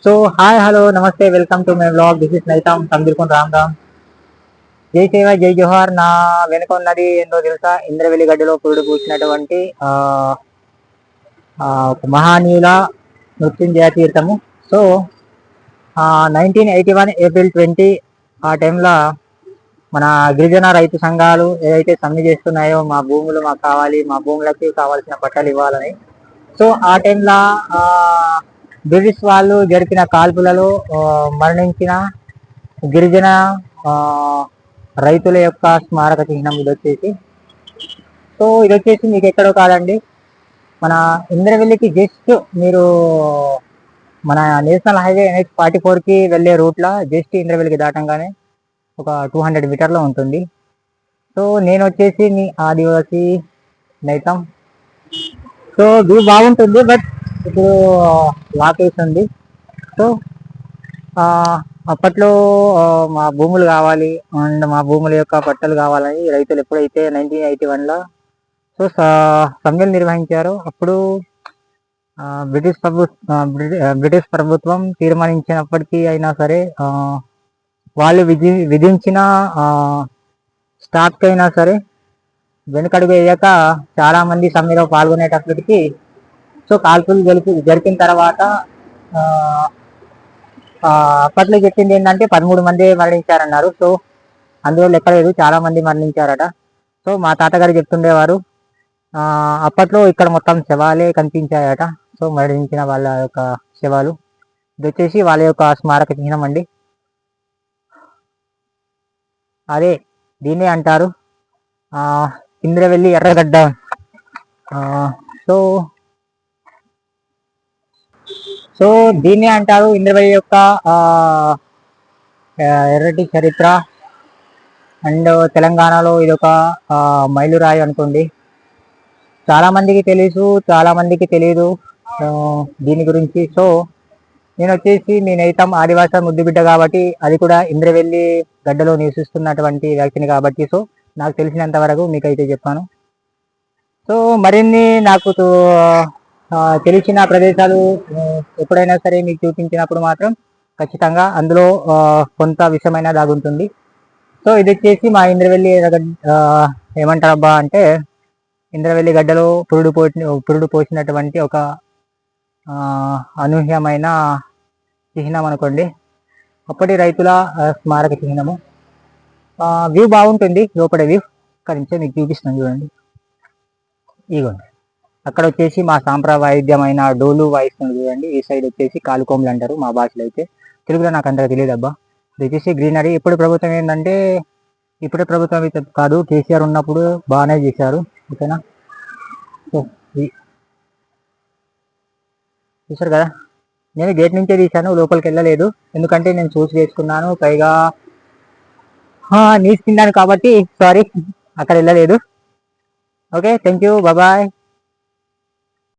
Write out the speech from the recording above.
So hi hello నమస్తే welcome to my blog. This is నైతాం సంబిర్కొండ రామ్ రామ్. జై సేవ జై జోహార్. నా వెనుక ఉన్నది ఏందో తెలుసా? ఇంద్రవెల్లి గడ్డలో పురుడు పూసినటువంటి ఒక మహానీయుల మృత్యుంజయ తీర్థము. సో 1981 ఏప్రిల్ 20 ఆ టైంలో మన గిరిజన రైతు సంఘాలు ఏదైతే సమ్మె చేస్తున్నాయో మా భూములు మాకు కావాలి, మా భూములకి కావాల్సిన పట్టాలు ఇవ్వాలని. సో ఆ టైంలో బ్రిటిష్ వాళ్ళు జరిపిన కాల్పులలో మరణించిన గిరిజన రైతుల యొక్క స్మారక చిహ్నం ఇది వచ్చేసి. సో ఇది వచ్చేసి మీకు ఎక్కడో కాదండి, మన ఇంద్రవెల్లికి జస్ట్ మీరు మన నేషనల్ హైవే NH-44కి వెళ్ళే రూట్లో జస్ట్ ఇంద్రవెల్లికి దాటంగానే ఒక 200 మీటర్లో ఉంటుంది. సో నేను వచ్చేసి మీ ఆదివాసి నైతం. సో వ్యూ బాగుంటుంది, బట్ ఇప్పుడు లాక్ వేస్తుంది. సో అప్పట్లో మా భూములు కావాలి అండ్ మా భూముల యొక్క పట్టాలు కావాలని రైతులు ఎప్పుడైతే 1981లో సో సమ్మెలు నిర్వహించారో అప్పుడు బ్రిటిష్ ప్రభుత్వం తీర్మానించినప్పటికీ అయినా సరే వాళ్ళు విధించిన స్టాక్ అయినా సరే వెనుకడుగు వేయక చాలా మంది సమ్మెలో పాల్గొనేటప్పటికి సో కాల్పులు జరిపిన తర్వాత అప్పట్లో చెప్పింది ఏంటంటే 13 మంది మరణించారన్నారు. సో అందులో లెక్కలేదు, చాలా మంది మరణించారట. సో మా తాతగారు చెప్తుండేవారు అప్పట్లో ఇక్కడ మొత్తం శవాలే కనిపించాయట. సో మరణించిన వాళ్ళ యొక్క శవాలు. ఇది వచ్చేసి వాళ్ళ యొక్క స్మారక చిహ్నం అండి. అదే దీన్నే అంటారు ఇంద్రవెల్లి ఎర్రగడ్డ. సో సో దీన్నే అంటారు ఇంద్రవెల్లి యొక్క ఎర్రటి చరిత్ర. అండ్ తెలంగాణలో ఇదొక మైలురాయి అనుకోండి. చాలా మందికి తెలుసు, చాలా మందికి తెలియదు దీని గురించి. సో నేను వచ్చేసి మీ నైతం ఆదివాస ముద్దుబిడ్డ కాబట్టి, అది కూడా ఇంద్రవెల్లి గడ్డలో నివసిస్తున్నటువంటి వ్యక్తిని కాబట్టి, సో నాకు తెలిసినంత వరకు మీకైతే చెప్పాను. సో మరిన్ని నాకు తెలిసిన ప్రదేశాలు ఎప్పుడైనా సరే మీకు చూపించినప్పుడు మాత్రం ఖచ్చితంగా అందులో కొంత విషయమైన దాగుంటుంది. సో ఇది వచ్చేసి మా ఇంద్రవెల్లి ఏమంటారబ్బా అంటే ఇంద్రవెల్లి గడ్డలో పురుడు పోసినటువంటి ఒక అనూహ్యమైన చిహ్నం అనుకోండి, అప్పటి రైతుల స్మారక చిహ్నము. వ్యూ బాగుంటుంది, లోపల వ్యూ అక్కడి నుంచే మీకు చూపిస్తున్నాను చూడండి. ఇగోండి అక్కడ వచ్చేసి మా సాంప్రదాయమైన డోలు వాయిస్తుంది చూడండి. ఈ సైడ్ వచ్చేసి కాలుకోములు అంటారు మా భాషలో అయితే, తెలుగులో నాకు అంతగా తెలియదు అబ్బా. ఇది వచ్చేసి గ్రీనరీ. ఇప్పుడు ప్రభుత్వం ఏంటంటే, ఇప్పుడే ప్రభుత్వం అయితే కాదు, కేసీఆర్ ఉన్నప్పుడు బాగానే చేశారు. ఓకేనా? సో చూసారు కదా, నేను గేట్ నుంచే తీశాను, లోపలికి వెళ్ళలేదు. ఎందుకంటే నేను చూసి వేసుకున్నాను, పైగా నీసు తిన్నాను కాబట్టి సారీ, అక్కడ వెళ్ళలేదు. Okay, thank you, bye.